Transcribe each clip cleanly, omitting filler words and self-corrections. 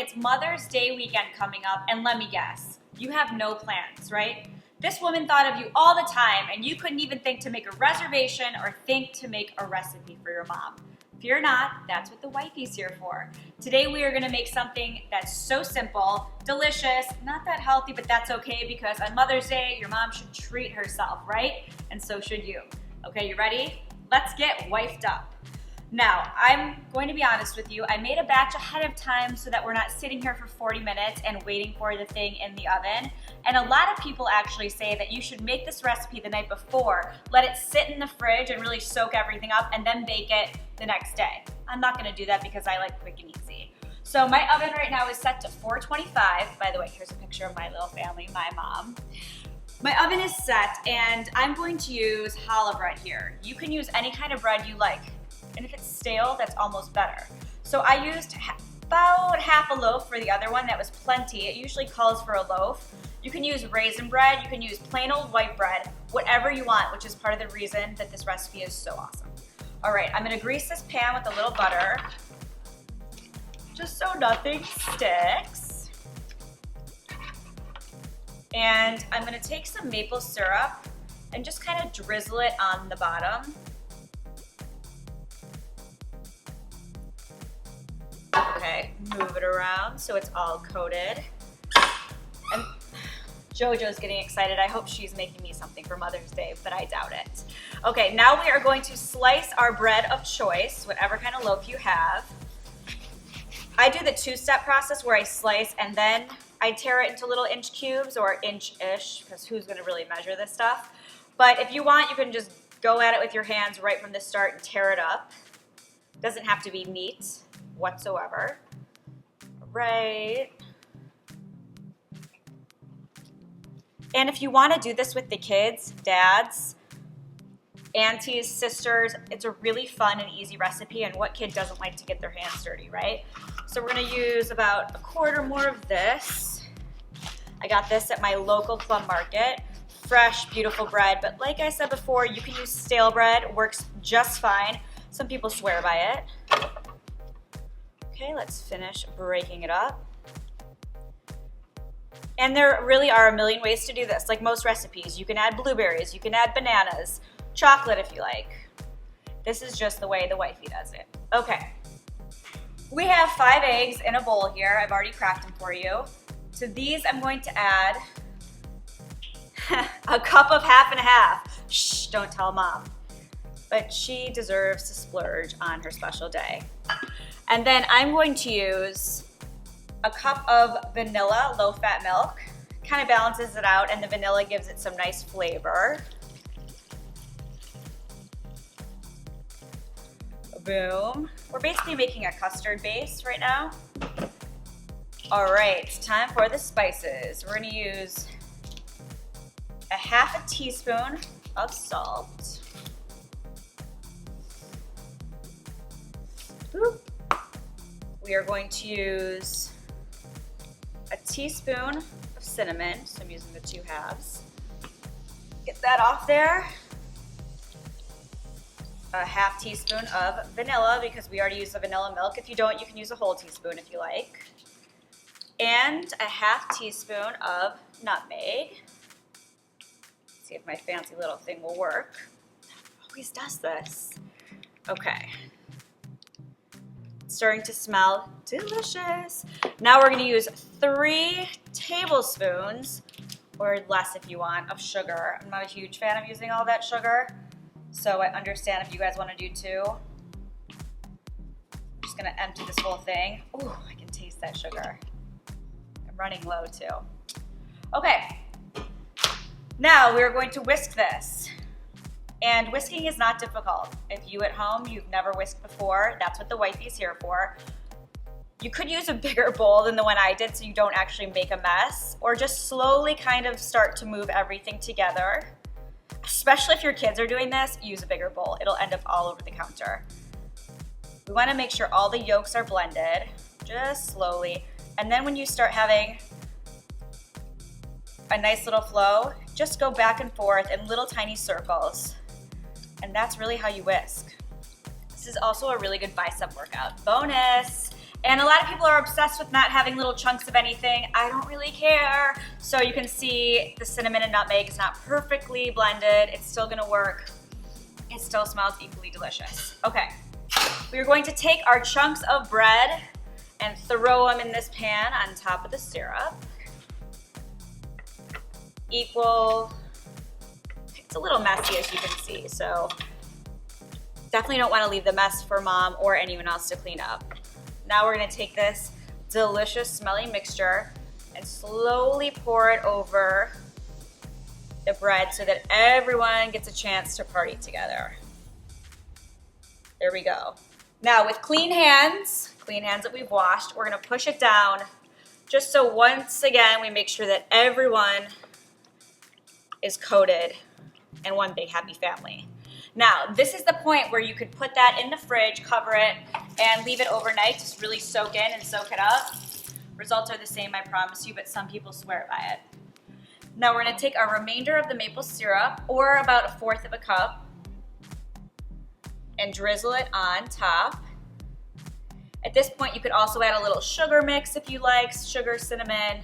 it's Mother's Day weekend coming up, and let me guess, you have no plans, right? This woman thought of you all the time, and you couldn't even think to make a reservation or think to make a recipe for your mom. Fear not, that's what the Wifey's here for. Today we are gonna make something that's so simple, delicious, not that healthy, but that's okay because on Mother's Day, your mom should treat herself, right? And so should you. Okay, you ready? Let's get wifed up. Now, I'm going to be honest with you, I made a batch ahead of time so that we're not sitting here for 40 minutes and waiting for the thing in the oven. And a lot of people actually say that you should make this recipe the night before, let it sit in the fridge and really soak everything up, and then bake it the next day. I'm not gonna do that because I like quick and easy. So my oven right now is set to 425. By the way, here's a picture of my little family, my mom. My oven is set, and I'm going to use challah bread here. You can use any kind of bread you like. And if it's stale, that's almost better. So I used about half a loaf for the other one. That was plenty. It usually calls for a loaf. You can use raisin bread, you can use plain old white bread, whatever you want, which is part of the reason that this recipe is so awesome. All right, I'm gonna grease this pan with a little butter, just so nothing sticks. And I'm gonna take some maple syrup and just kind of drizzle it on the bottom. Okay, move it around so it's all coated. And JoJo's getting excited. I hope she's making me something for Mother's Day, but I doubt it. Okay, now we are going to slice our bread of choice, whatever kind of loaf you have. I do the two-step process where I slice and then I tear it into little inch cubes or inch-ish, because who's gonna really measure this stuff? But if you want, you can just go at it with your hands right from the start and tear it up. Doesn't have to be neat whatsoever. Right. And if you want to do this with the kids, dads, aunties, sisters, it's a really fun and easy recipe, and what kid doesn't like to get their hands dirty, right? So we're going to use about a quarter more of this. I got this at my local plum market. Fresh, beautiful bread, but like I said before, you can use stale bread. It works just fine. Some people swear by it. Okay, let's finish breaking it up. And there really are a million ways to do this. Like most recipes, you can add blueberries, you can add bananas, chocolate if you like. This is just the way the Wifey does it. Okay, we have 5 eggs in a bowl here. I've already cracked them for you. To these, I'm going to add a cup of half and half. Shh, don't tell Mom. But she deserves to splurge on her special day. And then I'm going to use a cup of vanilla low-fat milk. Kind of balances it out, and the vanilla gives it some nice flavor. Boom. We're basically making a custard base right now. All right, time for the spices. We're gonna use a half a teaspoon of salt. Boop. We are going to use a teaspoon of cinnamon, so I'm using the 2 halves. Get that off there. A half teaspoon of vanilla, because we already used the vanilla milk. If you don't, you can use a whole teaspoon if you like. And a half teaspoon of nutmeg. Let's see if my fancy little thing will work. It always does this. Okay. Starting to smell delicious. Now we're gonna use 3 tablespoons, or less if you want, of sugar. I'm not a huge fan of using all that sugar, so I understand if you guys wanna do 2. I'm just gonna empty this whole thing. Ooh, I can taste that sugar. I'm running low too. Okay, now we're going to whisk this. And whisking is not difficult. If you at home, you've never whisked before, that's what the Wifey's here for. You could use a bigger bowl than the one I did so you don't actually make a mess, or just slowly kind of start to move everything together. Especially if your kids are doing this, use a bigger bowl. It'll end up all over the counter. We want to make sure all the yolks are blended, just slowly. And then when you start having a nice little flow, just go back and forth in little tiny circles. And that's really how you whisk. This is also a really good bicep workout. Bonus! And a lot of people are obsessed with not having little chunks of anything. I don't really care. So you can see the cinnamon and nutmeg is not perfectly blended. It's still gonna work. It still smells equally delicious. Okay, we're going to take our chunks of bread and throw them in this pan on top of the syrup. Equal. It's a little messy, as you can see, so definitely don't want to leave the mess for mom or anyone else to clean up. Now we're going to take this delicious smelling mixture and slowly pour it over the bread so that everyone gets a chance to party together. There we go. Now with clean hands that we've washed, we're going to push it down just so once again we make sure that everyone is coated in one big happy family. Now, this is the point where you could put that in the fridge, cover it, and leave it overnight to really soak in and soak it up. Results are the same, I promise you, but some people swear by it. Now we're gonna take our remainder of the maple syrup, or about 1/4 of a cup, and drizzle it on top. At this point, you could also add a little sugar mix if you like, sugar, cinnamon,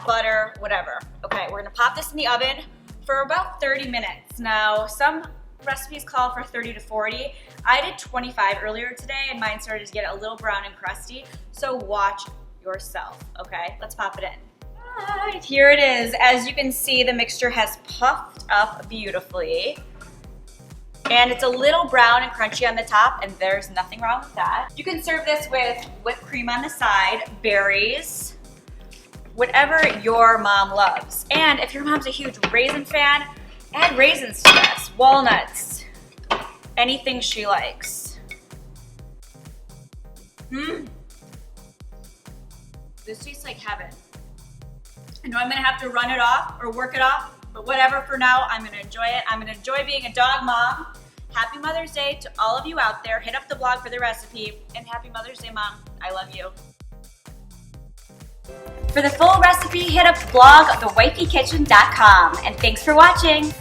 butter, whatever. Okay, we're gonna pop this in the oven for about 30 minutes. Now, some recipes call for 30 to 40. I did 25 earlier today and mine started to get a little brown and crusty, so watch yourself, okay? Let's pop it in. All right, here it is. As you can see, the mixture has puffed up beautifully. And it's a little brown and crunchy on the top, and there's nothing wrong with that. You can serve this with whipped cream on the side, berries, whatever your mom loves. And if your mom's a huge raisin fan, add raisins to this, walnuts, anything she likes. This tastes like heaven. I know I'm gonna have to run it off or work it off, but whatever for now, I'm gonna enjoy it. I'm gonna enjoy being a dog mom. Happy Mother's Day to all of you out there. Hit up the blog for the recipe, and happy Mother's Day, Mom. I love you. For the full recipe, hit up blog thewifeykitchen.com, and thanks for watching.